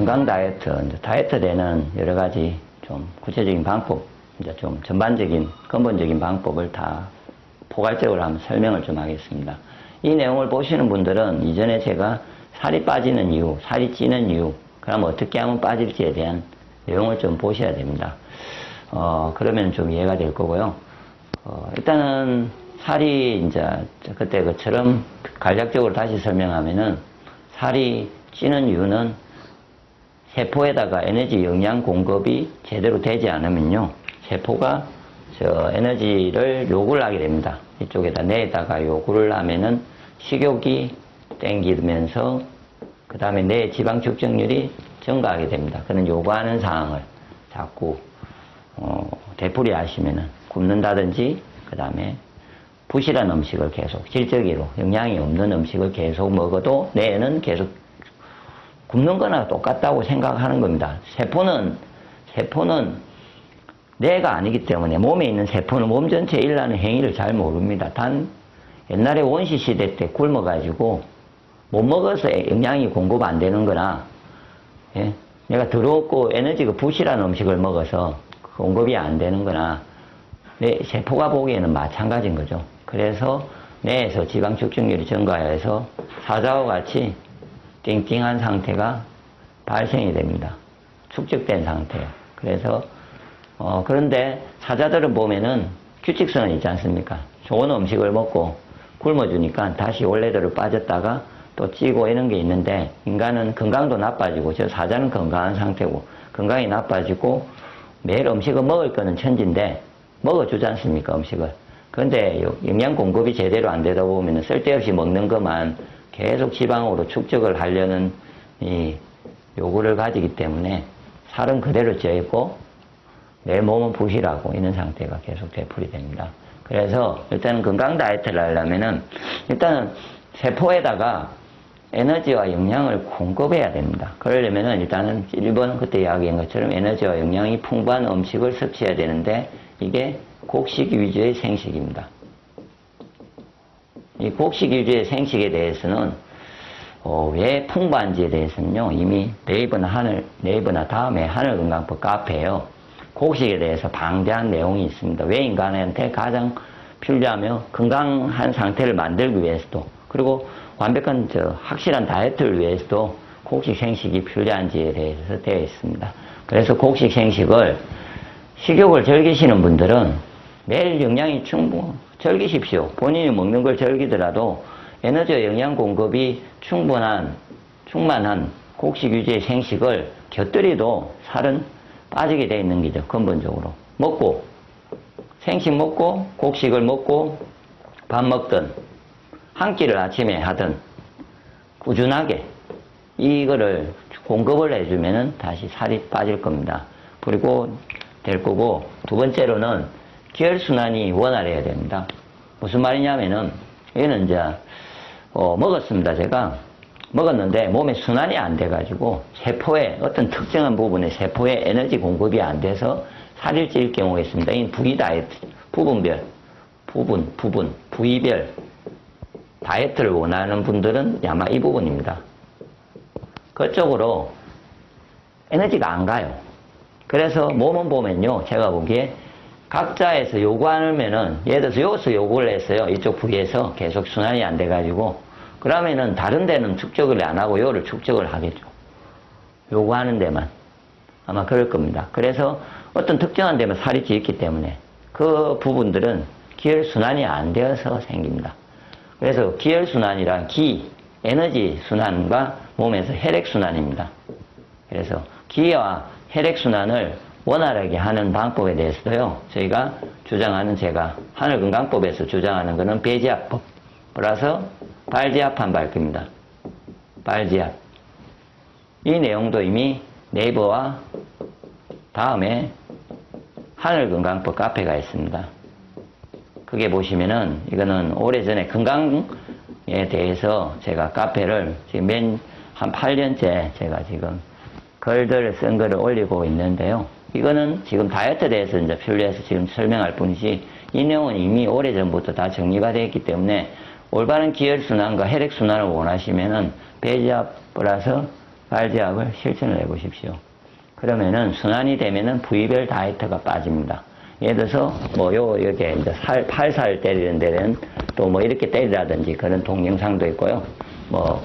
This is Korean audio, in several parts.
건강 다이어트, 이제 다이어트되는 여러 가지 좀 구체적인 방법, 이제 좀 전반적인 근본적인 방법을 다 포괄적으로 한번 설명을 좀 하겠습니다. 이 내용을 보시는 분들은 이전에 제가 살이 빠지는 이유, 살이 찌는 이유, 그럼 어떻게 하면 빠질지에 대한 내용을 좀 보셔야 됩니다. 그러면 좀 이해가 될 거고요. 일단은 살이 이제 그때 그처럼 간략적으로 다시 설명하면은 살이 찌는 이유는 세포에다가 에너지 영양 공급이 제대로 되지 않으면요, 세포가 에너지를 요구를 하게 됩니다. 이쪽에다 뇌에다가 요구를 하면은 식욕이 땡기면서 그 다음에 뇌 지방 축적률이 증가하게 됩니다. 그런 요구하는 사항을 자꾸 되풀이 하시면은 굶는다든지, 그 다음에 부실한 음식을 계속 질적으로 영양이 없는 음식을 계속 먹어도 뇌는 계속 굶는 거나 똑같다고 생각하는 겁니다. 세포는 뇌가 아니기 때문에, 몸에 있는 세포는 몸 전체에 일어나는 행위를 잘 모릅니다. 단 옛날에 원시 시대 때 굶어가지고 못 먹어서 영양이 공급 안 되는 거나, 예? 내가 더럽고 에너지가 부실한 음식을 먹어서 공급이 안 되는 거나, 내 세포가 보기에는 마찬가지인 거죠. 그래서 뇌에서 지방 축적률이 증가해서 사자와 같이 띵띵한 상태가 발생이 됩니다. 축적된 상태예요. 그래서 그런데 사자들은 보면은 규칙성은 있지 않습니까? 좋은 음식을 먹고 굶어주니까 다시 원래대로 빠졌다가 또 찌고 이런 게 있는데, 인간은 건강도 나빠지고, 저 사자는 건강한 상태고 건강이 나빠지고, 매일 음식을 먹을 거는 천진데 먹어주지 않습니까, 음식을. 그런데 영양 공급이 제대로 안 되다 보면 쓸데없이 먹는 것만 계속 지방으로 축적을 하려는 이 요구를 가지기 때문에 살은 그대로 쪄있고 내 몸은 부실하고 이런 상태가 계속 되풀이 됩니다. 그래서 일단은 건강 다이어트를 하려면은 일단은 세포에다가 에너지와 영양을 공급해야 됩니다. 그러려면은 일단은 1번 그때 이야기한 것처럼 에너지와 영양이 풍부한 음식을 섭취해야 되는데, 이게 곡식 위주의 생식입니다. 이 곡식 위주의 생식에 대해서는 왜 풍부한지에 대해서는요, 이미 네이버나 다음에 하늘건강법 카페에요, 곡식에 대해서 방대한 내용이 있습니다. 왜 인간한테 가장 필요하며 건강한 상태를 만들기 위해서도, 그리고 완벽한 확실한 다이어트를 위해서도 곡식 생식이 필요한지에 대해서 되어 있습니다. 그래서 곡식 생식을 식욕을 즐기시는 분들은 매일 영양이 즐기십시오. 본인이 먹는 걸 즐기더라도 에너지와 영양 공급이 충만한 곡식 위주의 생식을 곁들여도 살은 빠지게 되어 있는 거죠. 근본적으로. 생식 먹고 곡식을 먹고 밥 먹든 한 끼를 아침에 하든 꾸준하게 이거를 공급을 해주면은 다시 살이 빠질 겁니다. 그리고 될 거고, 두 번째로는 기혈순환이 원활해야 됩니다. 무슨 말이냐면은, 얘는 이제 먹었습니다. 제가 먹었는데 몸에 순환이 안 돼가지고 세포에 어떤 특정한 부분에 세포에 에너지 공급이 안 돼서 살이 찔 경우가 있습니다. 이 부위 다이어트, 부위별 다이어트를 원하는 분들은 아마 이 부분입니다. 그쪽으로 에너지가 안 가요. 그래서 몸은 보면요, 제가 보기에 각자에서 요구하면은, 예를 들어서 여기서 요구를 했어요. 이쪽 부위에서 계속 순환이 안 돼가지고, 그러면은 다른 데는 축적을 안 하고 요를 축적을 하겠죠. 요구하는 데만. 아마 그럴 겁니다. 그래서 어떤 특정한 데만 살이 찌있기 때문에 그 부분들은 기혈순환이 안 되어서 생깁니다. 그래서 기혈순환이란 에너지 순환과 몸에서 혈액순환입니다. 그래서 기와 혈액순환을 원활하게 하는 방법에 대해서도요, 저희가 제가 하늘건강법에서 주장하는 것은 배지압법, 플러스 발지압한 밝기입니다. 발지압. 이 내용도 이미 네이버와 다음에 하늘건강법 카페가 있습니다. 그게 보시면은, 이거는 오래전에 건강에 대해서 제가 카페를 지금 한 8년째 제가 지금 글들을 쓴 거를 올리고 있는데요. 이거는 지금 다이어트에 대해서 이제 편리해서 지금 설명할 뿐이지, 이 내용은 이미 오래전부터 다 정리가 되어 있기 때문에 올바른 기혈순환과 혈액순환을 원하시면은 배지압 플러스 발제압을 실천을 해보십시오. 그러면은 순환이 되면은 부위별 다이어트가 빠집니다. 예를 들어서 여기에 이제 팔살 때리는 데는 또 이렇게 때리라든지 그런 동영상도 있고요.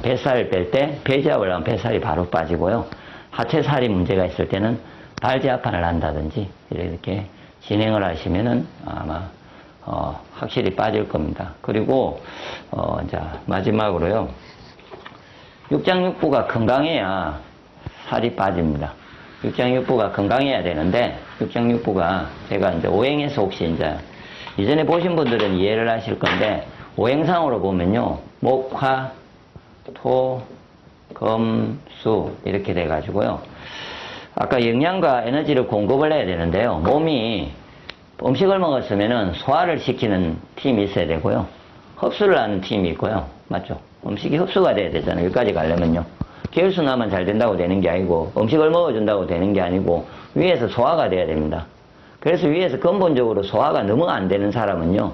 뱃살 뺄 때 배제압을 하면 뱃살이 바로 빠지고요. 하체살이 문제가 있을 때는 발제압판을 한다든지 이렇게 진행을 하시면은 아마 확실히 빠질 겁니다. 그리고 자 마지막으로요. 육장육부가 건강해야 살이 빠집니다. 육장육부가 건강해야 되는데 육장육부가 제가 이제 오행에서 혹시 이제 이전에 보신 분들은 이해를 하실 건데 오행상으로 보면요. 목, 화, 토, 금, 수 이렇게 돼 가지고요. 아까 영양과 에너지를 공급을 해야 되는데요. 몸이 음식을 먹었으면은 소화를 시키는 팀이 있어야 되고요. 흡수를 하는 팀이 있고요. 맞죠? 음식이 흡수가 돼야 되잖아요. 여기까지 가려면요. 계혈순환만 잘 된다고 되는 게 아니고 음식을 먹어준다고 되는 게 아니고 위에서 소화가 돼야 됩니다. 그래서 위에서 근본적으로 소화가 너무 안 되는 사람은요.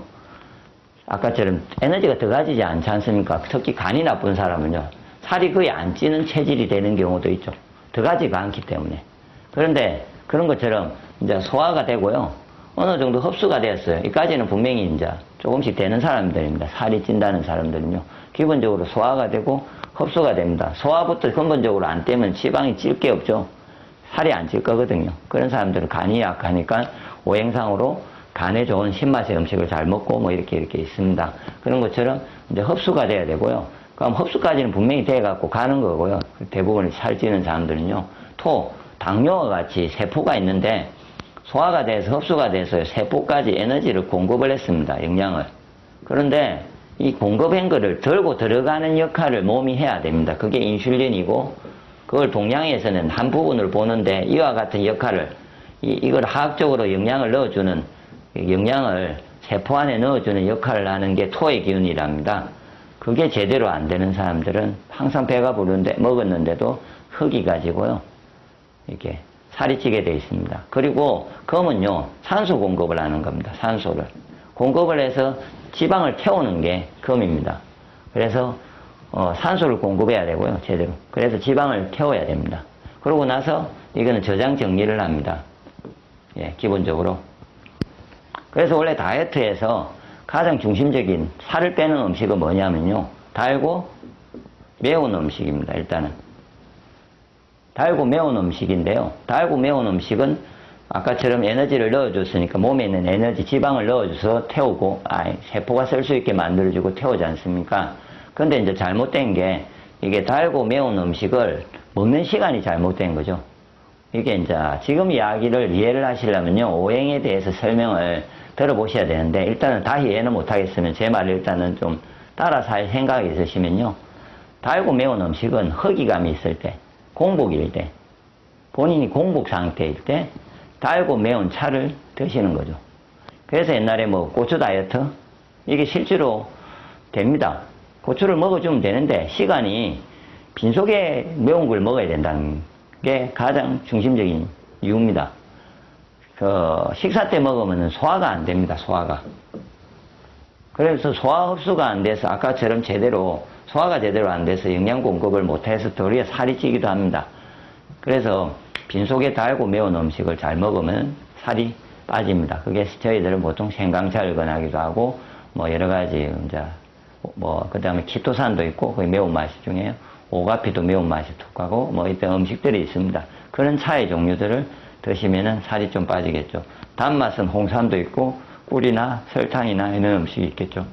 아까처럼 에너지가 들어가지지 않지 않습니까? 특히 간이 나쁜 사람은요. 살이 거의 안 찌는 체질이 되는 경우도 있죠. 들어가지가 않기 때문에. 그런데 그런 것처럼 이제 소화가 되고요. 어느 정도 흡수가 되었어요. 이까지는 분명히 이제 조금씩 되는 사람들입니다. 살이 찐다는 사람들은요. 기본적으로 소화가 되고 흡수가 됩니다. 소화부터 근본적으로 안 되면 지방이 찔 게 없죠. 살이 안 찔 거거든요. 그런 사람들은 간이 약하니까 오행상으로 간에 좋은 신맛의 음식을 잘 먹고 이렇게 있습니다. 그런 것처럼 이제 흡수가 돼야 되고요. 그럼 흡수까지는 분명히 돼갖고 가는 거고요. 대부분 살찌는 사람들은요. 당뇨와 같이 세포가 있는데 소화가 돼서 흡수가 돼서 세포까지 에너지를 공급을 했습니다. 영양을. 그런데 이 공급한 거를 들고 들어가는 역할을 몸이 해야 됩니다. 그게 인슐린이고 그걸 동양에서는 한 부분을 보는데 이와 같은 역할을 이걸 화학적으로 영양을 넣어주는 영양을 세포 안에 넣어주는 역할을 하는 게 토의 기운이랍니다. 그게 제대로 안 되는 사람들은 항상 배가 부른데 먹었는데도 흙이 가지고요. 이렇게 살이 찌게 되어 있습니다. 그리고 금은요. 산소 공급을 하는 겁니다. 산소를. 공급을 해서 지방을 태우는 게 금입니다. 그래서 산소를 공급해야 되고요. 제대로. 그래서 지방을 태워야 됩니다. 그러고 나서 이거는 저장 정리를 합니다. 예, 기본적으로. 그래서 원래 다이어트에서 가장 중심적인 살을 빼는 음식은 뭐냐면요. 달고 매운 음식입니다. 일단은. 달고 매운 음식인데요. 달고 매운 음식은 아까처럼 에너지를 넣어줬으니까 몸에 있는 에너지, 지방을 넣어줘서 태우고, 세포가 쓸 수 있게 만들어주고 태우지 않습니까? 근데 이제 잘못된 게, 이게 달고 매운 음식을 먹는 시간이 잘못된 거죠. 이게 이제 지금 이해를 하시려면요. 오행에 대해서 설명을 들어보셔야 되는데, 일단은 다 이해는 못하겠으면 제 말을 일단은 좀 따라서 할 생각이 있으시면요. 달고 매운 음식은 허기감이 있을 때, 공복일 때, 본인이 공복 상태일 때, 달고 매운 차를 드시는 거죠. 그래서 옛날에 고추 다이어트? 이게 실제로 됩니다. 고추를 먹어주면 되는데, 시간이 빈속에 매운 걸 먹어야 된다는 게 가장 중심적인 이유입니다. 식사 때 먹으면 소화가 안 됩니다, 소화가. 그래서 소화 흡수가 안 돼서 아까처럼 소화가 제대로 안 돼서 영양 공급을 못해서 도리어 살이 찌기도 합니다. 그래서 빈속에 달고 매운 음식을 잘 먹으면 살이 빠집니다. 그게 저희들은 보통 생강차를 권하기도 하고, 여러 가지, 그 다음에 키토산도 있고, 그 매운맛이 중에요. 오가피도 매운맛이 툭하고, 이런 음식들이 있습니다. 그런 차의 종류들을 드시면은 살이 좀 빠지겠죠. 단맛은 홍삼도 있고, 꿀이나 설탕이나 이런 음식이 있겠죠.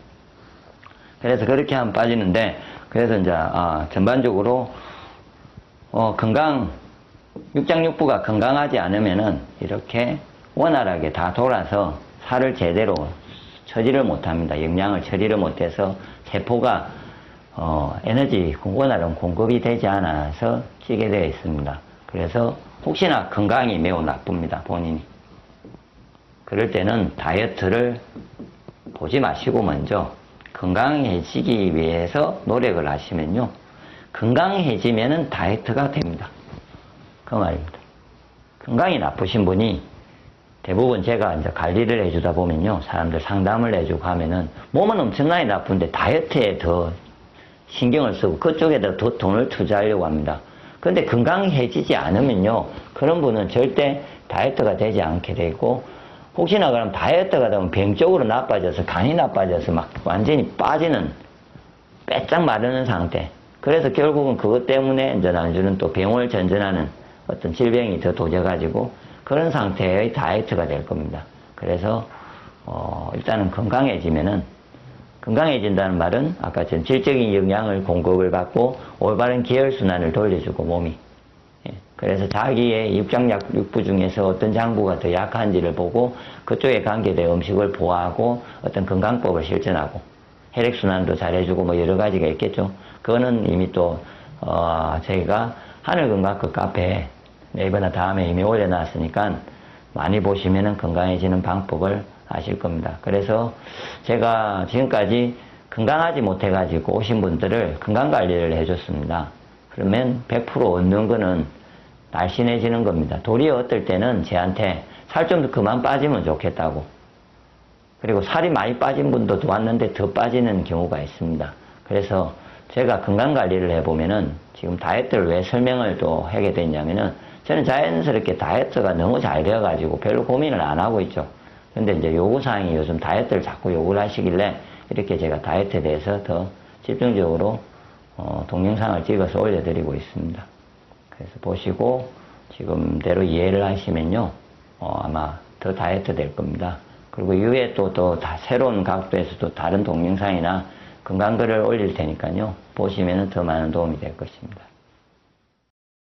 그래서 그렇게 하면 빠지는데, 그래서 이제, 전반적으로, 육장육부가 건강하지 않으면은 이렇게 원활하게 다 돌아서 살을 제대로 처리를 못합니다. 영양을 처리를 못해서 세포가 에너지 원활한 공급이 되지 않아서 찌게 되어 있습니다. 그래서 혹시나 건강이 매우 나쁩니다. 본인이. 그럴 때는 다이어트를 보지 마시고 먼저 건강해지기 위해서 노력을 하시면요. 건강해지면은 다이어트가 됩니다. 그 말입니다. 건강이 나쁘신 분이 대부분 제가 이제 관리를 해주다 보면요. 사람들 상담을 해주고 하면은 몸은 엄청나게 나쁜데 다이어트에 더 신경을 쓰고 그쪽에다 더 돈을 투자하려고 합니다. 근데 건강해지지 않으면요, 그런 분은 절대 다이어트가 되지 않게 되고, 혹시나 그럼 다이어트가 되면 병적으로 나빠져서 간이 나빠져서 막 완전히 빠지는, 빼짝 마르는 상태. 그래서 결국은 그것 때문에 이제 나중에는 또 병을 전전하는 어떤 질병이 더 도져가지고 그런 상태의 다이어트가 될 겁니다. 그래서 일단은 건강해진다는 말은 아까 전 질적인 영양을 공급을 받고 올바른 기혈순환을 돌려주고 몸이. 예. 그래서 자기의 육부 중에서 어떤 장부가 더 약한지를 보고 그쪽에 관계된 음식을 보호하고 어떤 건강법을 실천하고 혈액순환도 잘해주고 뭐 여러 가지가 있겠죠. 그거는 이미 또 저희가 하늘건강그 카페에 네이버나 다음에 이미 올려놨으니까 많이 보시면은 건강해지는 방법을 아실 겁니다. 그래서 제가 지금까지 건강하지 못해가지고 오신 분들을 건강관리를 해줬습니다. 그러면 100% 얻는 거는 날씬해지는 겁니다. 도리어 어떨 때는 저한테 살 좀 그만 빠지면 좋겠다고. 그리고 살이 많이 빠진 분도 왔는데 더 빠지는 경우가 있습니다. 그래서 제가 건강관리를 해보면은 지금 다이어트를 왜 설명을 또 하게 됐냐면은 저는 자연스럽게 다이어트가 너무 잘 되어가지고 별로 고민을 안 하고 있죠. 근데 이제 요구사항이 요즘 다이어트를 자꾸 요구를 하시길래 이렇게 제가 다이어트에 대해서 더 집중적으로 동영상을 찍어서 올려드리고 있습니다. 그래서 보시고 지금대로 이해를 하시면요, 아마 더 다이어트 될 겁니다. 그리고 이후에 또 새로운 각도에서 또 다른 동영상이나 건강글을 올릴 테니까요, 보시면 더 많은 도움이 될 것입니다.